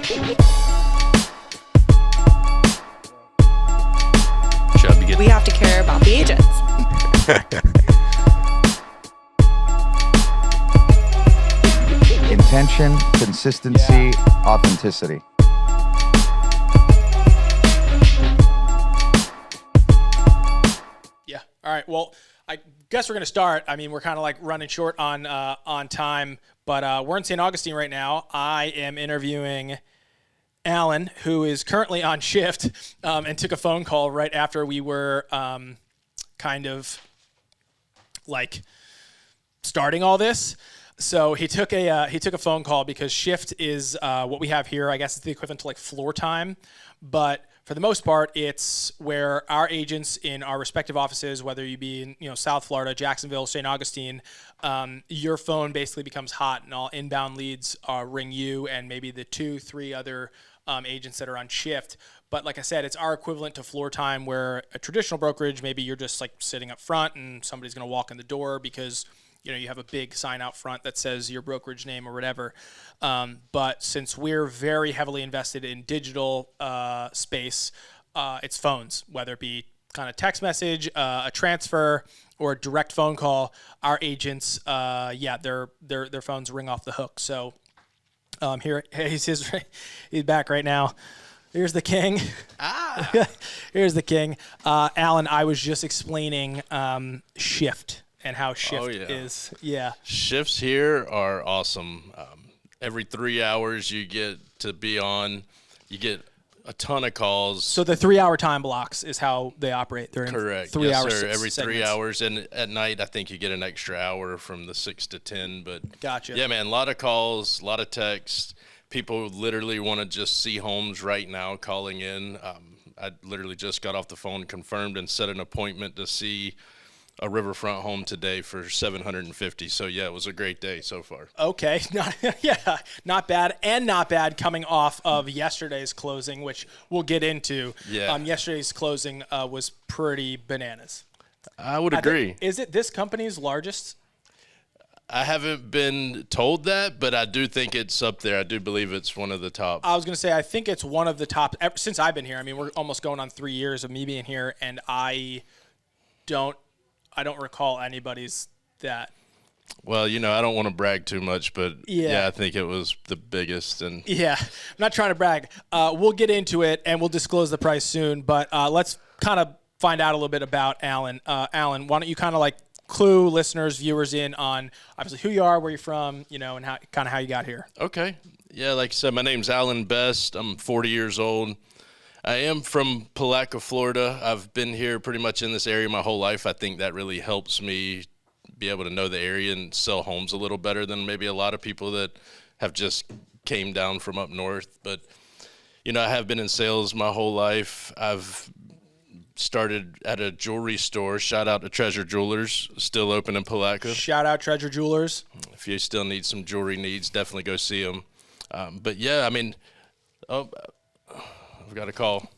We have to care about the agents. Intention, consistency, authenticity. Yeah. All right. Well, I guess we're going to start. I mean, we're kind of like running short on time, but we're in St. Augustine right now. I am interviewing Alan, who is currently on shift, and took a phone call right after we were kind of like starting all this. So he took a phone call because shift is what we have here. I guess it's the equivalent to like floor time, but for the most part, it's where our agents in our respective offices, whether you be in South Florida, Jacksonville, St. Augustine, your phone basically becomes hot, and all inbound leads ring you and maybe the 2-3 other agents that are on shift. But like I said, it's our equivalent to floor time, where a traditional brokerage, maybe you're just like sitting up front and somebody's going to walk in the door because you have a big sign out front that says your brokerage name or whatever. But since we're very heavily invested in digital space, it's phones, whether it be kind of text message, a transfer, or a direct phone call. Our agents, their phones ring off the hook. So here he's back right now. Here's the king. Here's the king. Alan, I was just explaining shift and how shift is. Yeah. Shifts here are awesome. Every 3 hours you get to be on. You get a ton of calls. So the 3-hour time blocks is how they operate. They're correct. In 3 yes, hours. Sir. Every segments. 3 hours, and at night I think you get an extra hour from the 6 to 10. But gotcha. Yeah, man, a lot of calls, a lot of texts. People literally want to just see homes right now calling in. I literally just got off the phone, confirmed, and set an appointment to see a Riverfront home today for $750. So yeah, it was a great day so far. Okay, not bad, and not bad coming off of yesterday's closing, which we'll get into. Yeah. Yesterday's closing was pretty bananas. I would agree. Is it this company's largest? I haven't been told that, but I do think it's up there. I do believe it's one of the top. I was going to say, I think it's one of the top since I've been here. I mean, we're almost going on 3 years of me being here, and I don't recall anybody's that. Well, I don't want to brag too much, but yeah, I think it was the biggest. And yeah, I'm not trying to brag. We'll get into it, and we'll disclose the price soon, but let's kind of find out a little bit about Alan. Alan, why don't you kind of like clue listeners, viewers in on obviously who you are, where you're from, and how you got here. Okay. Yeah, like I said, my name's Alan Best. I'm 40 years old. I am from 𝐂𝐿𝐷, Florida. I've been here pretty much in this area my whole life. I think that really helps me be able to know the area and sell homes a little better than maybe a lot of people that have just came down from up north. But, I have been in sales my whole life. I've started at a jewelry store. Shout out to Treasure Jewelers, still open in 𝐂𝐿𝐷. Shout out Treasure Jewelers. If you still need some jewelry needs, definitely go see them. But yeah, I mean, I've got a call.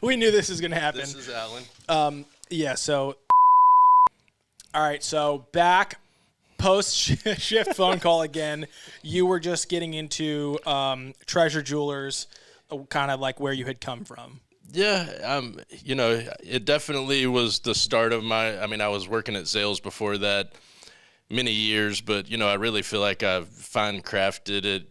We knew this was going to happen. This is Alan. So all right, so back post-shift phone call again. You were just getting into Treasure Jewelers, kind of like where you had come from. Yeah, it definitely was the start of I was working at sales before that many years, but, I really feel like I've fine-crafted it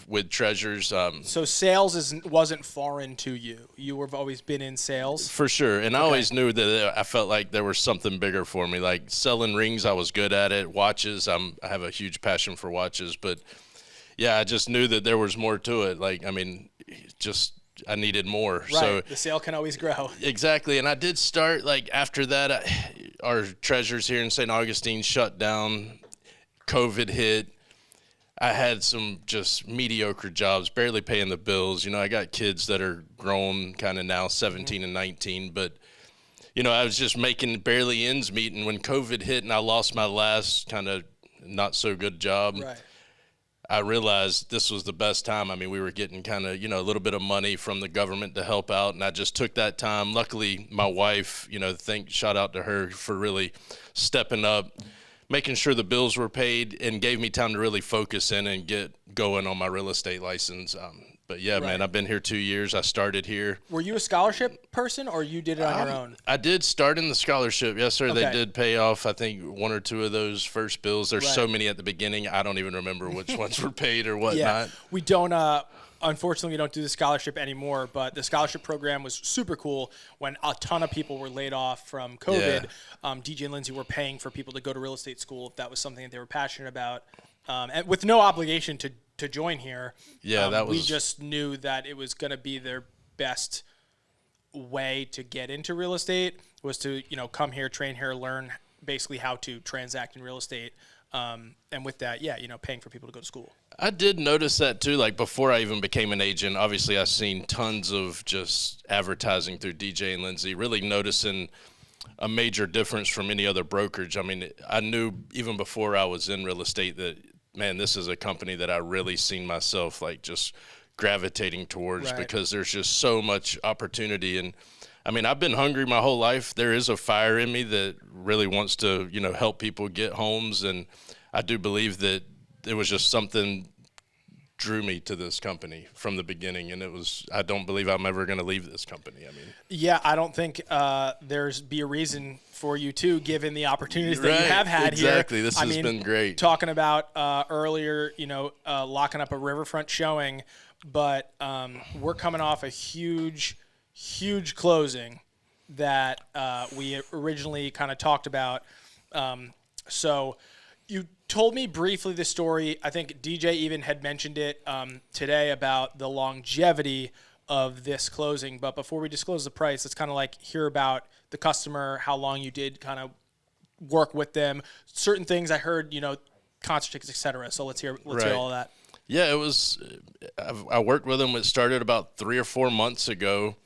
with Treasures. So sales wasn't foreign to you. You have always been in sales? For sure, and I always knew that I felt like there was something bigger for me. Like selling rings, I was good at it. Watches, I have a huge passion for watches, but, yeah, I just knew that there was more to it. I needed more. Right. So the sale can always grow. Exactly. And I did start, after that, our Treasures here in St. Augustine shut down. COVID hit. I had some just mediocre jobs, barely paying the bills. I got kids that are grown kind of now, 17 and 19. But, I was just making barely ends meet. And when COVID hit and I lost my last kind of not so good job, right, I realized this was the best time. I mean, we were getting kind of, a little bit of money from the government to help out, and I just took that time. Luckily, my wife, shout out to her for really stepping up, making sure the bills were paid, and gave me time to really focus in and get going on my real estate license. But yeah, man, I've been here 2 years. I started here. Were you a scholarship person, or you did it on your own? I did start in the scholarship. Yes, sir. Okay. They did pay off, I think, 1 or 2 of those first bills. There's so many at the beginning. I don't even remember which ones were paid or whatnot. Yeah, we don't. Unfortunately, we don't do the scholarship anymore, but the scholarship program was super cool when a ton of people were laid off from COVID. DJ and Lindsey were paying for people to go to real estate school if that was something that they were passionate about, and with no obligation to join here. Yeah, that was. We just knew that it was going to be their best way to get into real estate was to, come here, train here, learn basically how to transact in real estate. And with that, paying for people to go to school. I did notice that too. Like before I even became an agent, obviously I've seen tons of just advertising through DJ and Lindsey, really noticing a major difference from any other brokerage. I mean, I knew even before I was in real estate that, man, this is a company that I really seen myself like just gravitating towards because there's just so much opportunity. And I mean, I've been hungry my whole life. There is a fire in me that really wants to, help people get homes. And I do believe that it was just something drew me to this company from the beginning. And I don't believe I'm ever going to leave this company. I mean, yeah, I don't think there's be a reason for you to, given the opportunities that you have had here. Exactly. This has been great. Talking about earlier, locking up a Riverfront showing, but we're coming off a huge closing that we originally kind of talked about. So you told me briefly the story. I think DJ even had mentioned it today about the longevity of this closing. But before we disclose the price, let's kind of like hear about the customer, how long you did kind of work with them, certain things I heard, concert tickets, etc. So let's hear all of that. Yeah, it was. I worked with them. It started about 3 or 4 months ago.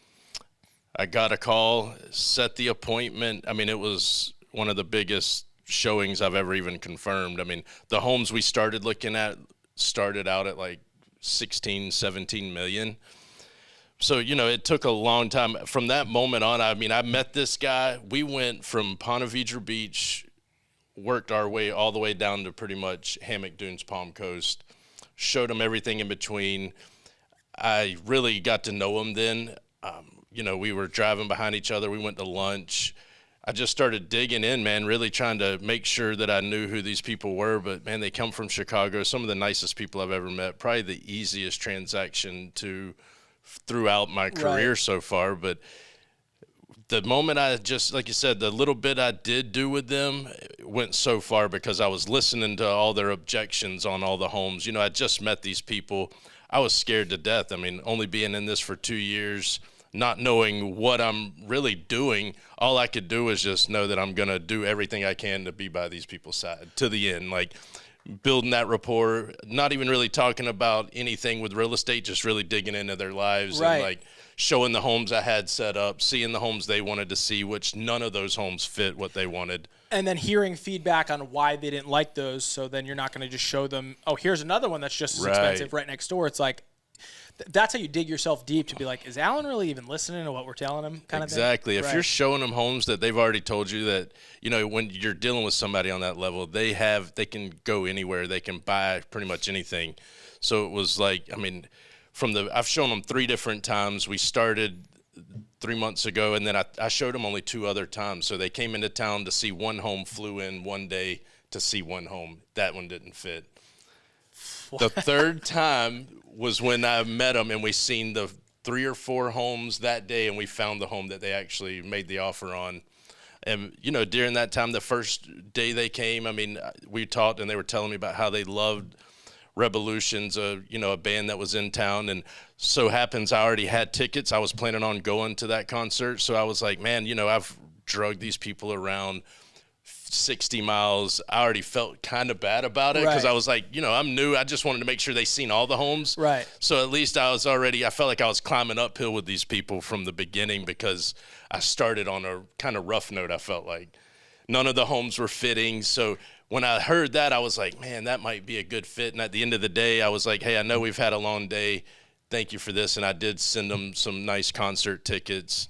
I got a call, set the appointment. I mean, it was one of the biggest showings I've ever even confirmed. I mean, the homes we started looking at started out at like 16, 17 million. So, it took a long time. From that moment on, I mean, I met this guy. We went from Ponte Vedra Beach, worked our way all the way down to pretty much Hammock Dunes, Palm Coast, showed him everything in between. I really got to know him then. We were driving behind each other. We went to lunch. I just started digging in, man, really trying to make sure that I knew who these people were. But, man, they come from Chicago, some of the nicest people I've ever met, probably the easiest transaction throughout my career so far. But the moment I just, like you said, the little bit I did do with them went so far because I was listening to all their objections on all the homes. I just met these people. I was scared to death. I mean, only being in this for 2 years, not knowing what I'm really doing, all I could do was just know that I'm going to do everything I can to be by these people's side to the end, like building that rapport, not even really talking about anything with real estate, just really digging into their lives and like showing the homes I had set up, seeing the homes they wanted to see, which none of those homes fit what they wanted. And then hearing feedback on why they didn't like those, so then you're not going to just show them, oh, here's another one that's just as expensive right next door. It's like, that's how you dig yourself deep to be like, is Alan really even listening to what we're telling him? Kind of thing. Exactly. If you're showing them homes that they've already told you that, when you're dealing with somebody on that level, they can go anywhere. They can buy pretty much anything. So it was like, I mean, I've shown them 3 different times. We started 3 months ago, and then I showed them only 2 other times. So they came into town to see one home, flew in one day to see one home. That one didn't fit. The third time was when I met them, and we seen the 3 or 4 homes that day, and we found the home that they actually made the offer on. And, during that time, the first day they came, I mean, we talked, and they were telling me about how they loved Revolutions, a band that was in town. And so happens I already had tickets. I was planning on going to that concert. So I was like, man, I've drugged these people around 60 miles. I already felt kind of bad about it because I was like, I'm new. I just wanted to make sure they seen all the homes. Right. So at least I felt like I was climbing uphill with these people from the beginning because I started on a kind of rough note. I felt like none of the homes were fitting. So when I heard that, I was like, man, that might be a good fit. And at the end of the day, I was like, hey, I know we've had a long day. Thank you for this. And I did send them some nice concert tickets.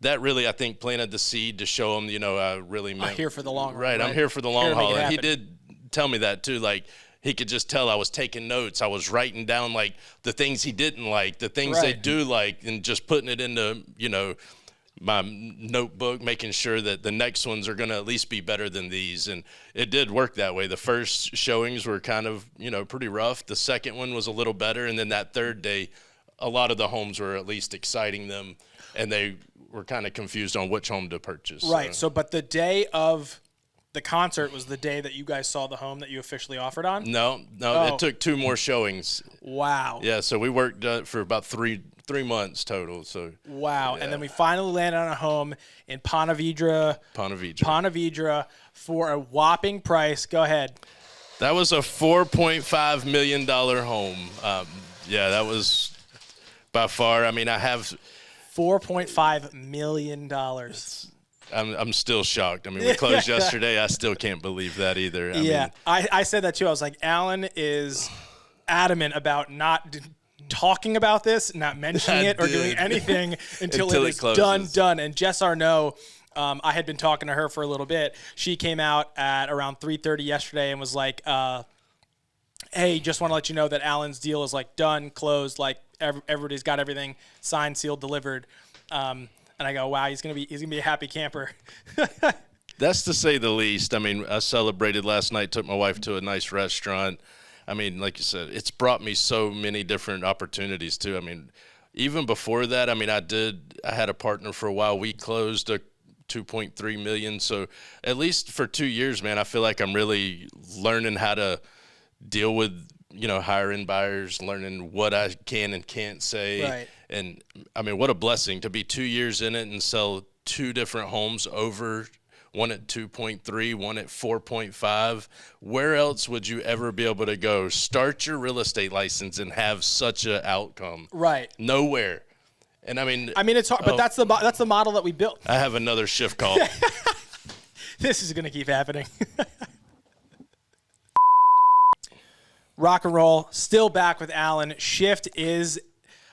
that really, I think, planted the seed to show him, I really meant. I'm here for the long run. Right, I'm here for the long Here to make haul. it And he happen. did tell me that too. Like, he could just tell I was taking notes. I was writing down like the things he didn't like, the things they Right. do like, and just putting it into, my notebook, making sure that the next ones are going to at least be better than these. And it did work that way. The first showings were kind of, pretty rough. The second one was a little better. And then that third day, a lot of the homes were at least exciting them, and they were kind of confused on which home to purchase. Right. So, but the day of the concert was the day that you guys saw the home that you officially offered on? No, Oh. it took 2 more showings. Wow. Yeah, so we worked for about three months total. So Wow. yeah. And then we finally landed on a home in Ponte Vedra for a whopping price. Go ahead. That was a $4.5 million home. That was by far. I mean, I have. $4.5 million. I'm still shocked. I mean, we closed yesterday. I still can't believe that either. I said that too. I was like, Alan is adamant about not talking about this, not mentioning it or doing anything until it is closes. done. And Jess Arnaud, I had been talking to her for a little bit. She came out at around 3:30 yesterday and was like, hey, just want to let you know that Alan's deal is like done, closed, like everybody's got everything signed, sealed, delivered. And I go, wow, he's gonna be a happy camper. That's to say the least. I mean, I celebrated last night, took my wife to a nice restaurant. I mean, like you said, it's brought me so many different opportunities too. I mean, even before that, I mean, I had a partner for a while. We closed a $2.3 million. So at least for 2 years, man, I feel like I'm really learning how to deal with, hiring buyers, learning what I can and can't say. Right. And I mean, what a blessing to be 2 years in it and sell 2 different homes over, one at 2.3, one at 4.5. Where else would you ever be able to go start your real estate license and have such an outcome? Right. Nowhere. And I mean, it's hard, but that's the model that we built. I have another shift call. This is going to keep happening. Rock and roll. Still back with Alan. Shift is,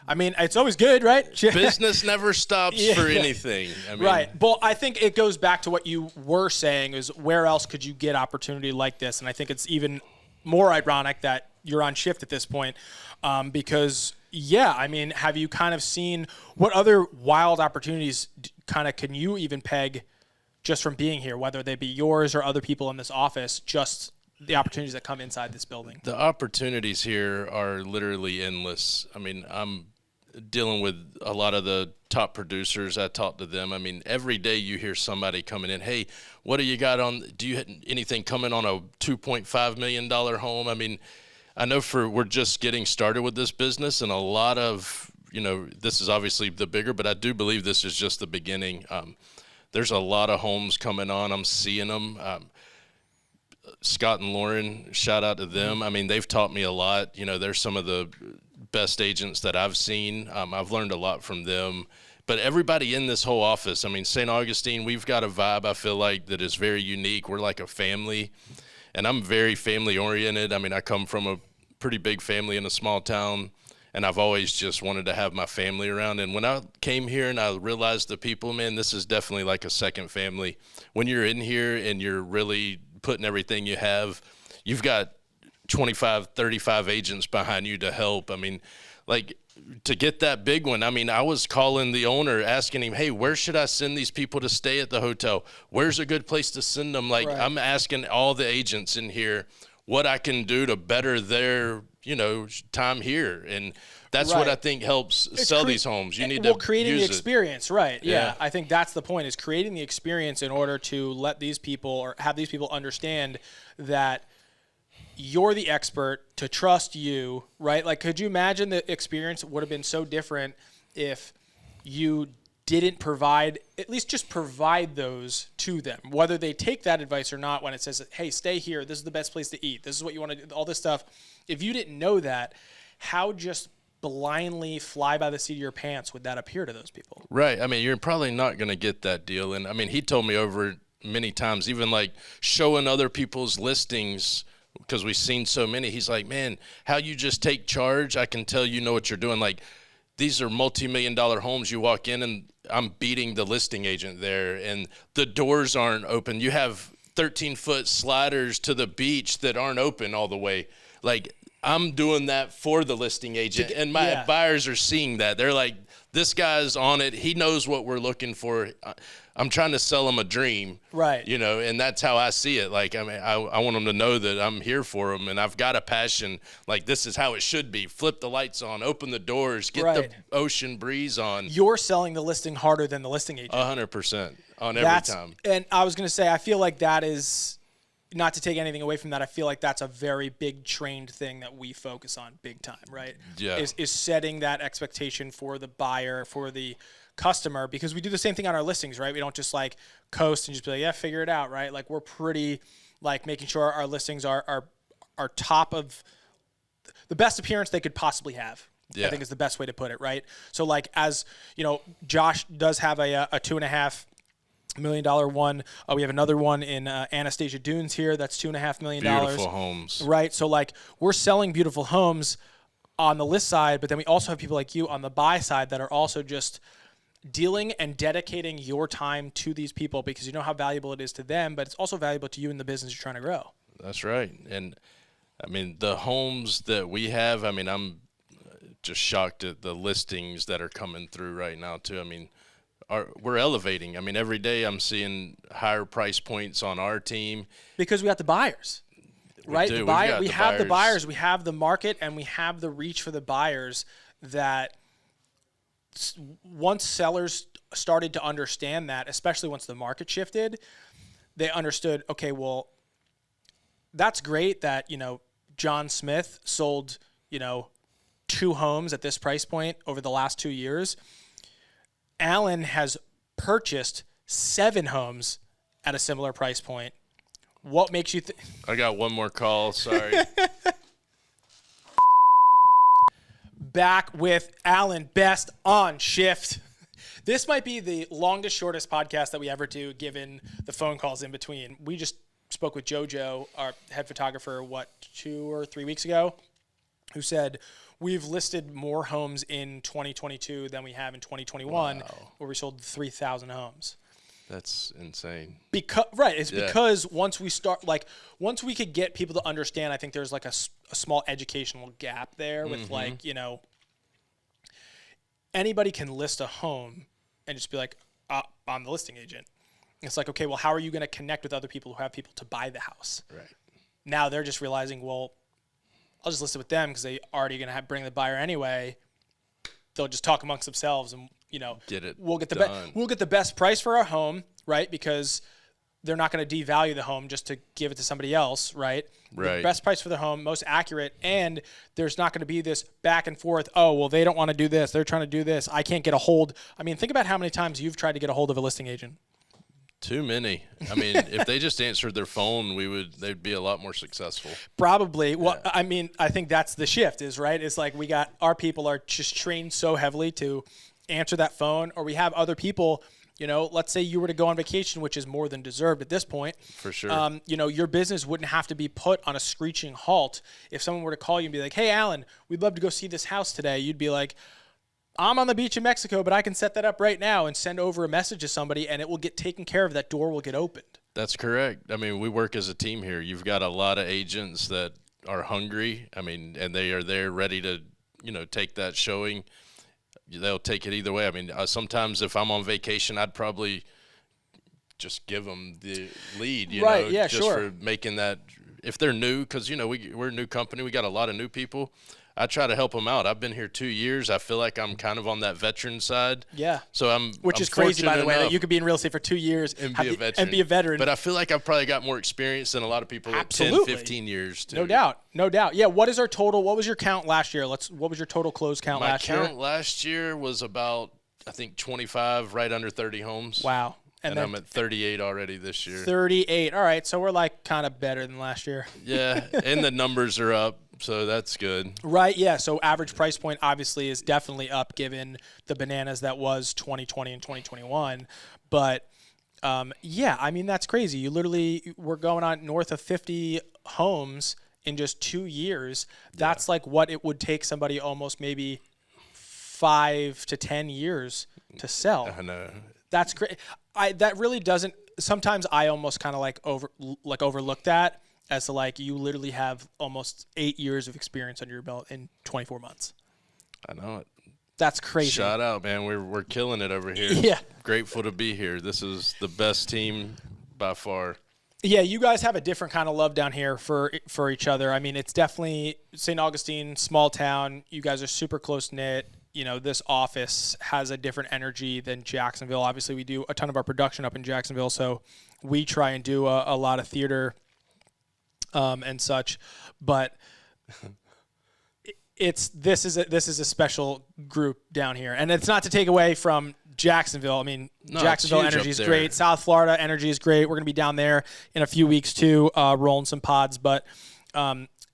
it's always good, right? Business never stops for anything. I mean, Right. Well, I think it goes back to what you were saying is where else could you get opportunity like this? And I think it's even more ironic that you're on shift at this point because, have you kind of seen what other wild opportunities can you even peg just from being here, whether they be yours or other people in this office, just the opportunities that come inside this building? The opportunities here are literally endless. I mean, I'm dealing with a lot of the top producers. I talk to them. I mean, every day you hear somebody coming in, hey, what do you got on? Do you have anything coming on a $2.5 million home? I mean, I know we're just getting started with this business, and a lot of, this is obviously the bigger, but I do believe this is just the beginning. There's a lot of homes coming on. I'm seeing them. Scott and Lauren, shout out to them. I mean, they've taught me a lot. They're some of the best agents that I've seen. I've learned a lot from them. But everybody in this whole office, I mean, St. Augustine, we've got a vibe, I feel like, that is very unique. We're like a family, and I'm very family-oriented. I mean, I come from a pretty big family in a small town, and I've always just wanted to have my family around. And when I came here and I realized the people, man, this is definitely like a second family. When you're in here and you're really putting everything you have, you've got 25, 35 agents behind you to help. I mean, like, to get that big one, I mean, I was calling the owner, asking him, hey, where should I send these people to stay at the hotel? Where's a good place to send them? Like, Right. I'm asking all the agents in here what I can do to better their, time here. And that's what Right. I think helps sell these homes. You need creating to the use it. experience, right? Yeah. Yeah. I think that's the point: is creating the experience in order to let these people or have these people understand that you're the expert, to trust you, right? Like, could you imagine the experience would have been so different if you didn't provide, at least just provide those to them, whether they take that advice or not, when it says, hey, stay here, this is the best place to eat, this is what you want to do, all this stuff. If you didn't know that, how just blindly fly by the seat of your pants would that appear to those people? Right. I mean, you're probably not going to get that deal. And I mean, he told me over many times, even like showing other people's listings, because we've seen so many. He's like, man, how you just take charge, I can tell you know what you're doing. Like, these are multi-million-dollar homes. You walk in and I'm beating the listing agent there, and the doors aren't open. You have 13-foot sliders to the beach that aren't open all the way. Like, I'm doing that for the listing agent, and my buyers are seeing that. They're like, this guy's on it. He knows what we're looking for. I'm trying to sell them a dream. Right. You know, and that's how I see it. Like, I mean, I want them to know that I'm here for them, and I've got a passion. Like, this is how it should be. Flip the lights on, open the doors, get the ocean breeze on. You're selling the listing harder than the listing agent. 100% on every time. And I was going to say, I feel like that is, not to take anything away from that, I feel like that's a very big trained thing that we focus on big time, right? Yeah. Is setting that expectation for the buyer, for the customer, because we do the same thing on our listings, right? We don't just like coast and just be like, yeah, figure it out, right? Like, we're pretty like making sure our listings are top of the best appearance they could possibly have. Yeah. I think is the best way to put it, right? So like, as you know, Josh does have a $2.5 million one. We have another one in Anastasia Dunes here. That's $2.5 million. Beautiful homes. Right. So like, we're selling beautiful homes on the list side, but then we also have people like you on the buy side that are also just dealing and dedicating your time to these people, because you know how valuable it is to them, but it's also valuable to you in the business you're trying to grow. That's right. And I mean, the homes that we have, I mean, I'm just shocked at the listings that are coming through right now too. I mean, we're elevating. I mean, every day I'm seeing higher price points on our team. Because we got the buyers, right? We have the buyers, we have the market, and we have the reach for the buyers that once sellers started to understand that, especially once the market shifted, they understood, okay, well, that's great that, you know, John Smith sold, you know, 2 homes at this price point over the last 2 years. Alan has purchased 7 homes at a similar price point. What makes you think? I got one more call. Sorry. Back with Alan Best on shift. This might be the longest, shortest podcast that we ever do, given the phone calls in between. We just spoke with JoJo, our head photographer, 2 or 3 weeks ago, who said, we've listed more homes in 2022 than we have in 2021, where we sold 3,000 homes. That's insane. Because once we start, like, once we could get people to understand, I think there's like a small educational gap there with like, you know, anybody can list a home and just be like, I'm the listing agent. It's like, okay, well, how are you going to connect with other people who have people to buy the house? Right. Now they're just realizing, well, I'll just list it with them because they already going to bring the buyer anyway. They'll just talk amongst themselves, and you know, we'll get the best price for our home, right? Because they're not going to devalue the home just to give it to somebody else, right? Right. The best price for the home, most accurate, and there's not going to be this back and forth. Oh, well, they don't want to do this. They're trying to do this. I can't get a hold. I mean, think about how many times you've tried to get a hold of a listing agent. Too many. I mean, if they just answered their phone, they'd be a lot more successful. Probably. Well, I mean, I think that's the shift is, right? It's like our people are just trained so heavily to answer that phone, or we have other people, you know, let's say you were to go on vacation, which is more than deserved at this point. For sure. You know, your business wouldn't have to be put on a screeching halt. If someone were to call you and be like, hey, Alan, we'd love to go see this house today. You'd be like, I'm on the beach in Mexico, but I can set that up right now and send over a message to somebody, and it will get taken care of. That door will get opened. That's correct. I mean, we work as a team here. You've got a lot of agents that are hungry. I mean, and they are there ready to, you know, take that showing. They'll take it either way. I mean, sometimes if I'm on vacation, I'd probably just give them the lead, you know, just for making that. If they're new, because, you know, we're a new company. We got a lot of new people. I try to help them out. I've been here 2 years. I feel like I'm kind of on that veteran side. Yeah. So Which is crazy, by the way, that you could be in real estate for 2 years and be a veteran. But I feel like I've probably got more experience than a lot of people at 10, 15 years too. No doubt. Yeah. What is our total? What was your count last year? What was your total close count last year? My count last year was about, I think, 25, right under 30 homes. Wow. And I'm at 38 already this year. 38. All right. So we're like kind of better than last year. Yeah. And the numbers are up. So that's good. Right, yeah. So average price point obviously is definitely up given the bananas that was 2020 and 2021. But, yeah, I mean, that's crazy. We're going on north of 50 homes in just 2 years. That's like what it would take somebody almost maybe 5 to 10 years to sell. I know. That's great. That really doesn't. Sometimes I almost kind of like overlook that as to like you literally have almost 8 years of experience under your belt in 24 months. I know it. That's crazy. Shout out, man. We're killing it over here. Yeah. Grateful to be here. This is the best team by far. Yeah, you guys have a different kind of love down here for each other. I mean, it's definitely St. Augustine, small town. You guys are super close knit. You know, this office has a different energy than Jacksonville. Obviously, we do a ton of our production up in Jacksonville, so we try and do a lot of theater and such. But this is a special group down here, and it's not to take away from Jacksonville. I mean, no, Jacksonville energy is great. South Florida energy is great. We're going to be down there in a few weeks too, rolling some pods. But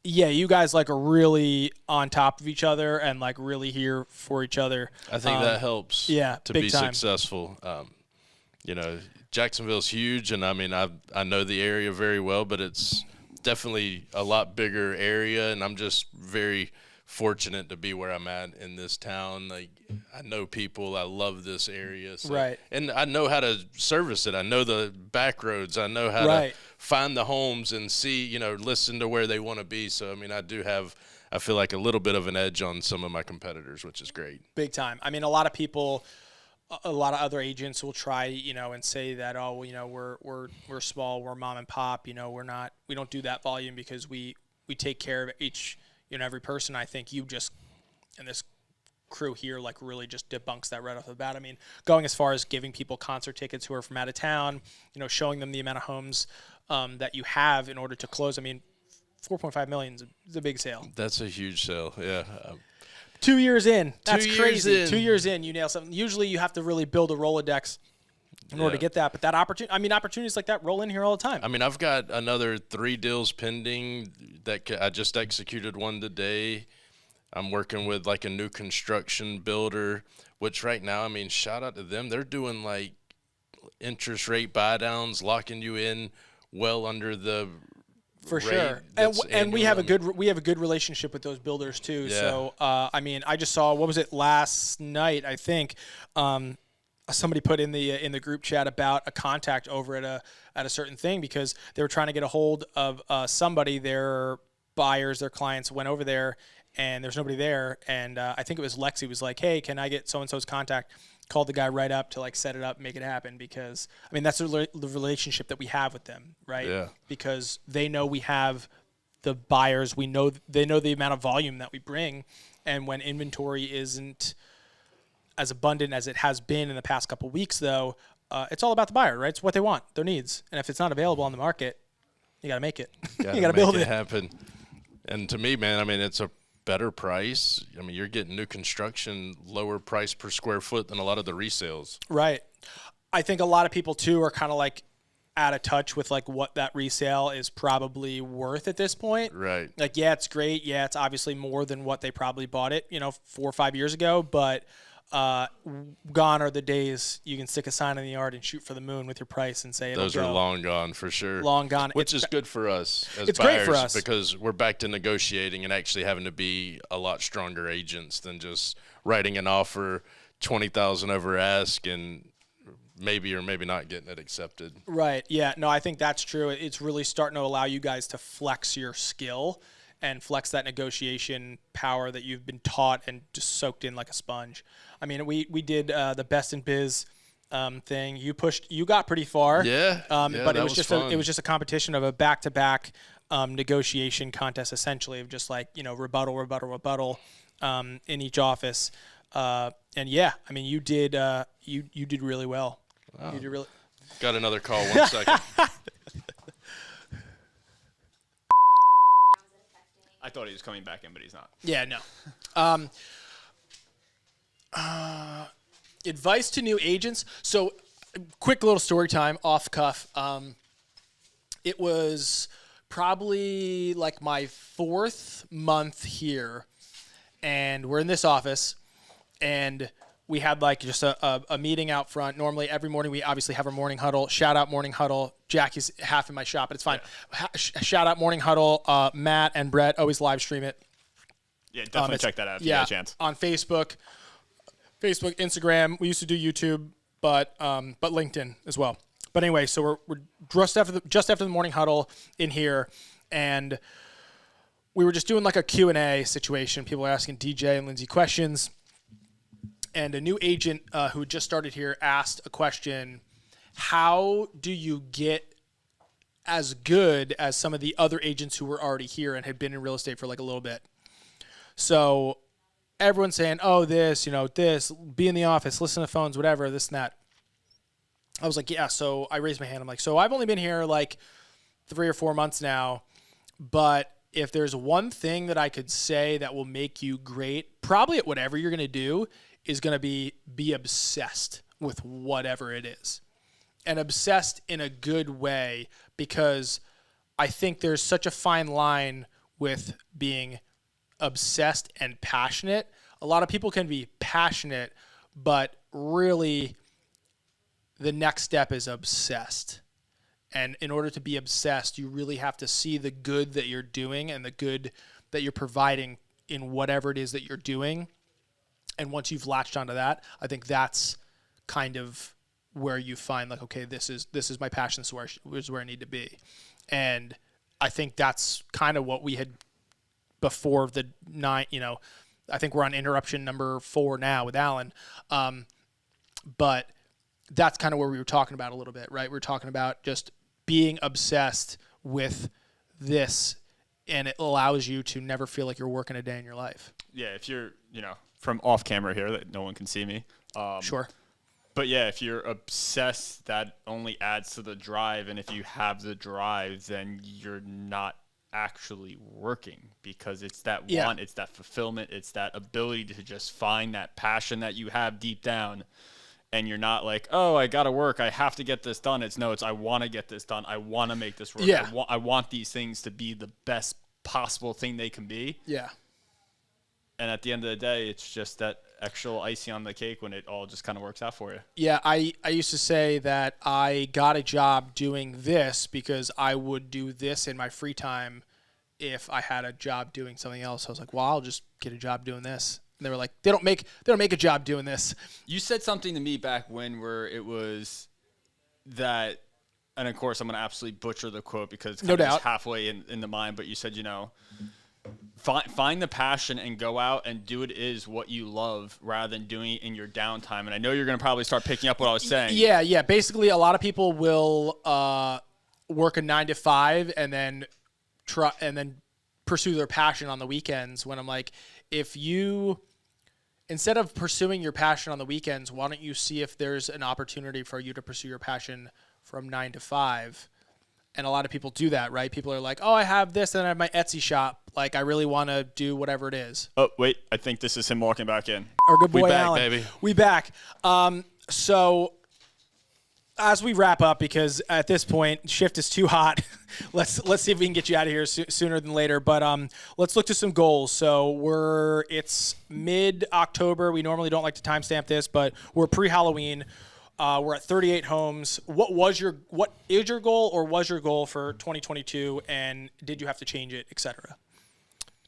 yeah, you guys like are really on top of each other and like really here for each other. I think that helps. Yeah, to big be time. successful. You know, Jacksonville's huge, and I mean, I know the area very well, but it's definitely a lot bigger area, and I'm just very fortunate to be where I'm at in this town. Like, I know people. I love this area. So, right. And I know how to service it. I know the back roads. I know how right. to find the homes and see, you know, listen to where they want to be. So, I mean, I feel like a little bit of an edge on some of my competitors, which is great. Big time. I mean, a lot of people, a lot of other agents will try, you know, and say that, oh, you know, we're small, we're mom and pop, you know, we don't do that volume because we take care of each, you know, every person. I think you just, and this crew here, like really just debunks that right off the bat. I mean, going as far as giving people concert tickets who are from out of town, you know, showing them the amount of homes that you have in order to close. I mean, 4.5 million is a big sale. That's a huge sale, yeah. 2 years in, that's crazy. 2 years in, you nail something. Usually you have to really build a Rolodex in order to get that. But that opportunity, I mean, opportunities like that roll in here all the time. I mean, I've got another 3 deals pending that I just executed one today. I'm working with like a new construction builder, which right now, I mean, shout out to them. They're doing like interest rate buy downs, locking you in well under the for sure. And we have a good relationship with those builders too. Yeah. So I mean, I just saw, what was it, last night, I think, somebody put in the group chat about a contact over at a certain thing because they were trying to get a hold of somebody. Their buyers, their clients went over there and there's nobody there. And I think it was Lexi was like, hey, can I get so-and-so's contact? Called the guy right up to like set it up, make it happen, because I mean that's the relationship that we have with them, right? Yeah. Because they know we have the buyers, they know the amount of volume that we bring, and when inventory isn't as abundant as it has been in the past couple of weeks, though, it's all about the buyer, right? It's what they want, their needs, and if it's not available on the market, you got to make it. You got to build it happen. And to me, man, I mean it's a better price. I mean, you're getting new construction, lower price per square foot than a lot of the resales. Right. I think a lot of people too are kind of like out of touch with like what that resale is probably worth at this point. Right. Like, yeah, it's great. Yeah, it's obviously more than what they probably bought it, 4 or 5 years ago, but gone are the days you can stick a sign in the yard and shoot for the moon with your price and say those are long gone for sure. Long gone. Which is good for us as it's buyers, great for us because we're back to negotiating and actually having to be a lot stronger agents than just writing an offer $20,000 over ask and maybe or maybe not getting it accepted. Right. Yeah. No, I think that's true. It's really starting to allow you guys to flex your skill and flex that negotiation power that you've been taught and just soaked in like a sponge. I mean, we did the best in biz thing. You got pretty far. Yeah. But it was fun. just a competition of a back-to-back negotiation contest, essentially, of just like, rebuttal in each office. And yeah, I mean, you did really well. Wow. You did really. Got another call. 1 second. I thought he was coming back in, but he's not. Yeah, no. Advice to new agents. So, quick little story time, off cuff. It was probably like my 4th month here, and we're in this office, and we had like just a meeting out front. Normally, every morning we obviously have our morning huddle. Shout out morning huddle. Jackie's half in my shop, but it's fine. Yeah. Shout out morning huddle. Matt and Brett always live stream it. Yeah, definitely check that out if you get a chance. On Facebook. Facebook, Instagram. We used to do YouTube, but LinkedIn as well. But anyway, so we're just after the morning huddle in here, and we were just doing like a Q&A situation. People are asking DJ and Lindsey questions, and a new agent who just started here asked a question: how do you get as good as some of the other agents who were already here and had been in real estate for like a little bit? So everyone's saying, oh, this, be in the office, listen to phones, whatever, this and that. I was like, yeah. So I raised my hand. I'm like, so I've only been here like 3 or 4 months now, but if there's one thing that I could say that will make you great, probably at whatever you're going to do, is going to be obsessed with whatever it is. And obsessed in a good way, because I think there's such a fine line with being obsessed and passionate. A lot of people can be passionate, but really the next step is obsessed. And in order to be obsessed, you really have to see the good that you're doing and the good that you're providing in whatever it is that you're doing. And once you've latched onto that, I think that's kind of where you find like, okay, this is my passion. This is where I need to be. And I think that's kind of what we had before the 9, I think we're on interruption number 4 now with Alan. But that's kind of where we were talking about a little bit, right? We were talking about just being obsessed with this, and it allows you to never feel like you're working a day in your life. Yeah, if you're, from off camera here that no one can see me. Sure. But yeah, if you're obsessed, that only adds to the drive. And if you have the drive, then you're not actually working, because it's that want, it's that fulfillment, it's that ability to just find that passion that you have deep down. And you're not like, oh, I got to work, I have to get this done. It's I want to get this done. I want to make this work. Yeah. I want these things to be the best possible thing they can be. Yeah. And at the end of the day, it's just that actual icing on the cake when it all just kind of works out for you. Yeah, I used to say that I got a job doing this because I would do this in my free time if I had a job doing something else. I was like, well, I'll just get a job doing this. And they were like, they don't make a job doing this. You said something to me back when where it was that, and of course I'm going to absolutely butcher the quote because it's kind of just halfway in the mind, but you said, find the passion and go out and do what you love rather than doing it in your downtime. And I know you're going to probably start picking up what I was saying. Yeah. Basically, a lot of people will work a 9 to 5 and then pursue their passion on the weekends. When I'm like, instead of pursuing your passion on the weekends, why don't you see if there's an opportunity for you to pursue your passion from 9 to 5? And a lot of people do that, right? People are like, oh, I have this, and I have my Etsy shop. Like, I really want to do whatever it is. Oh, wait. I think this is him walking back in. Our good boy, we back, Alan. baby. We back. So as we wrap up, because at this point, shift is too hot. Let's see if we can get you out of here sooner than later. But let's look to some goals. So it's mid-October. We normally don't like to timestamp this, but we're pre-Halloween. We're at 38 homes. What is your goal, or was your goal for 2022, and did you have to change it, et cetera?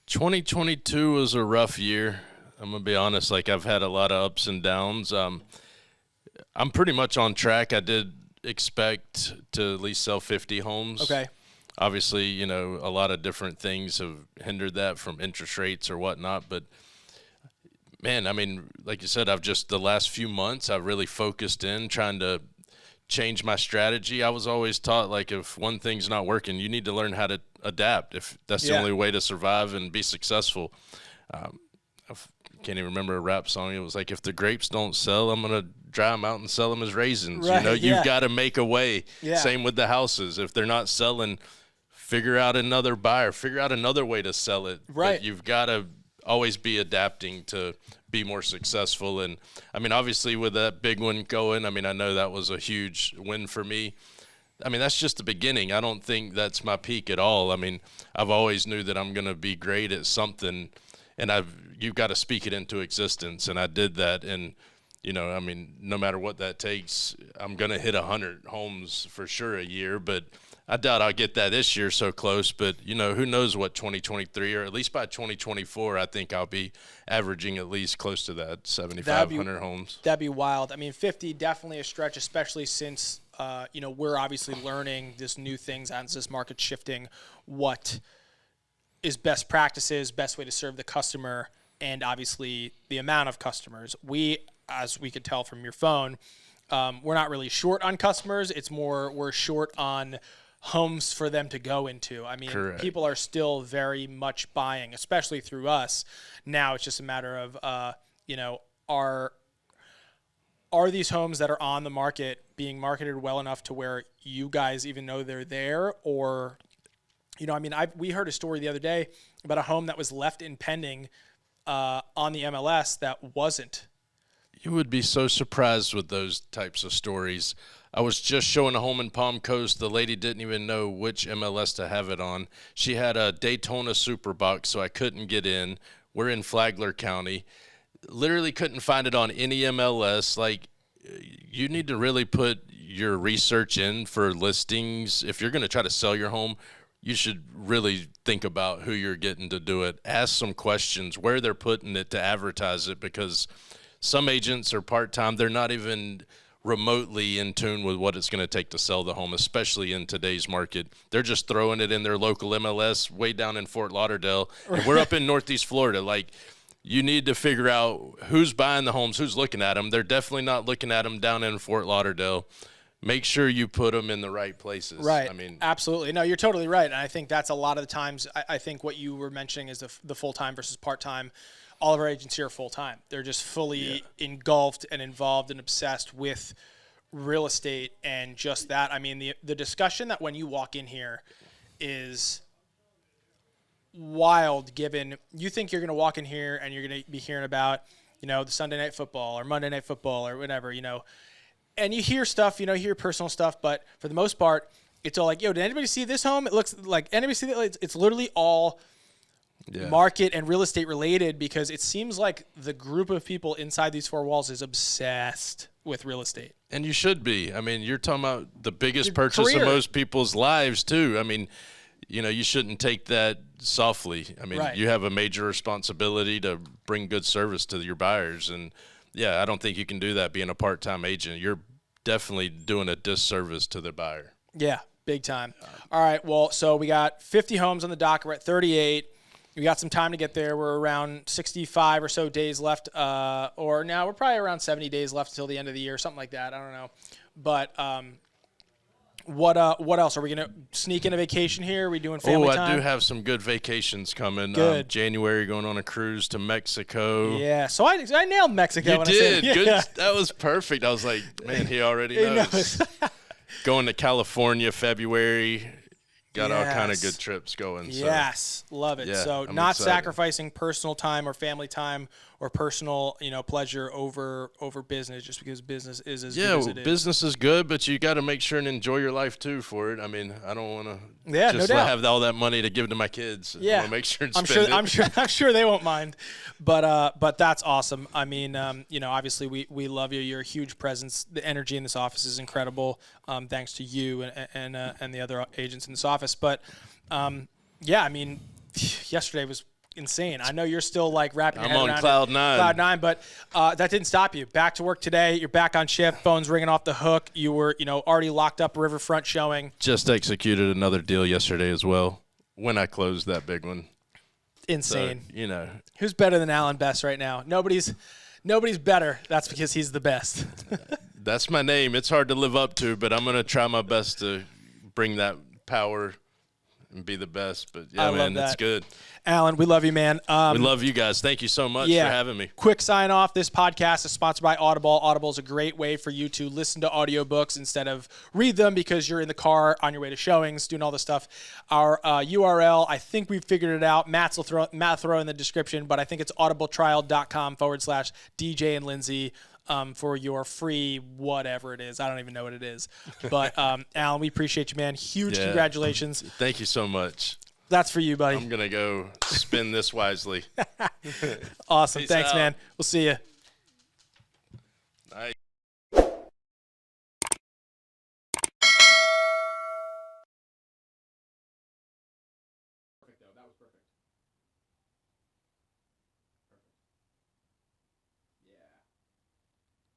2022 was a rough year. I'm going to be honest. Like, I've had a lot of ups and downs. I'm pretty much on track. I did expect to at least sell 50 homes. Okay. Obviously, a lot of different things have hindered that, from interest rates or whatnot. But, man, I mean, like you said, the last few months, I've really focused in trying to change my strategy. I was always taught, like, if one thing's not working, you need to learn how to adapt. If that's the only way to survive and be successful. I can't even remember a rap song. It was like, if the grapes don't sell, I'm going to dry them out and sell them as raisins. Right, You've got to make a way. Yeah. Same with the houses. If they're not selling, figure out another buyer, figure out another way to sell it. Right. But you've got to always be adapting to be more successful. And I mean, obviously with that big one going, I mean, I know that was a huge win for me. I mean, that's just the beginning. I don't think that's my peak at all. I mean, I've always knew that I'm going to be great at something, and you've got to speak it into existence. And I did that. And, I mean, no matter what that takes, I'm going to hit 100 homes for sure a year, but I doubt I'll get that this year so close, but, who knows what 2023 or at least by 2024, I think I'll be averaging at least close to that 7,500 homes. That'd be wild. I mean, 50 definitely a stretch, especially since, we're obviously learning this new things as this market's shifting, what is best practices, best way to serve the customer, and obviously the amount of customers. We, as we could tell from your phone, we're not really short on customers. It's more we're short on homes for them to go into. I mean, Correct. People are still very much buying, especially through us. Now it's just a matter of, are these homes that are on the market being marketed well enough to where you guys even know they're there? Or, we heard a story the other day about a home that was left in pending on the MLS that wasn't. You would be so surprised with those types of stories. I was just showing a home in Palm Coast. The lady didn't even know which MLS to have it on. She had a Daytona Superbox, so I couldn't get in. We're in Flagler County. Literally couldn't find it on any MLS. Like, you need to really put your research in for listings. If you're going to try to sell your home, you should really think about who you're getting to do it. Ask some questions, where they're putting it to advertise it, because some agents are part-time. They're not even remotely in tune with what it's going to take to sell the home, especially in today's market. They're just throwing it in their local MLS way down in Fort Lauderdale. And we're up in Northeast Florida. Like, you need to figure out who's buying the homes, who's looking at them. They're definitely not looking at them down in Fort Lauderdale. Make sure you put them in the right places. Right. I mean, absolutely. No, you're totally right. And I think that's a lot of the times, I think what you were mentioning is the full-time versus part-time. All of our agents here are full-time. They're just fully engulfed and involved and obsessed with real estate and just that. I mean, the discussion that when you walk in here is wild, given you think you're going to walk in here and you're going to be hearing about, the Sunday Night Football or Monday Night Football or whatever, and you hear stuff, you hear personal stuff, but for the most part, it's all like, did anybody see this home? It looks like anybody see that? It's literally all market and real estate related, because it seems like the group of people inside these four walls is obsessed with real estate. And you should be. I mean, you're talking about the biggest purchase career. of most people's lives too. I mean, you shouldn't take that softly. I mean, Right. You have a major responsibility to bring good service to your buyers. And I don't think you can do that being a part-time agent. You're definitely doing a disservice to the buyer. Yeah, big time. All right, well, so we got 50 homes on the dock. We're at 38. We got some time to get there. We're around 65 or so days left, or now we're probably around 70 days left until the end of the year, something like that. I don't know. But what else? Are we going to sneak in a vacation here? Are we doing family time? I do have some good vacations coming. Good. January, going on a cruise to Mexico. Yeah, so I nailed Mexico. You when did. I said, Good. That was perfect. I was like, man, he already knows. Going to California, February. Got all kind of good trips going. So. Yes, love it. Yeah, so I'm not excited. sacrificing personal time or family time or personal, pleasure over business, just because business is as good as it is. Business is good, but you got to make sure and enjoy your life too for it. I mean, I don't want to just no doubt. have all that money to give to my kids. Yeah, I want to make sure and spend it. I'm sure they won't mind, but that's awesome. I mean, obviously we love you. You're a huge presence. The energy in this office is incredible. Thanks to you and the other agents in this office. But I mean, yesterday was insane. I know you're still like wrapping your head around cloud nine. Cloud nine, but that didn't stop you. Back to work today. You're back on shift. Phone's ringing off the hook. You were, already locked up Riverfront showing. Just executed another deal yesterday as well when I closed that big one. Insane. So, Who's better than Alan Best right now? Nobody's better. That's because he's the best. That's my name. It's hard to live up to, but I'm going to try my best to bring that power and be the best. But I man, love that. it's good. Alan, we love you, man. We love you guys. Thank you so much for having me. Quick sign off. This podcast is sponsored by Audible. Audible is a great way for you to listen to audiobooks instead of read them, because you're in the car on your way to showings, doing all this stuff. Our URL, I think we've figured it out. Matt will throw in the description, but I think it's audibletrial.com/DJ and Lindsey. For your free whatever it is. I don't even know what it is. But, Alan, we appreciate you, man. Huge congratulations. Thank you so much. That's for you, buddy. I'm going to go spin this wisely. Awesome. Peace Thanks, out. man. We'll see you. Nice.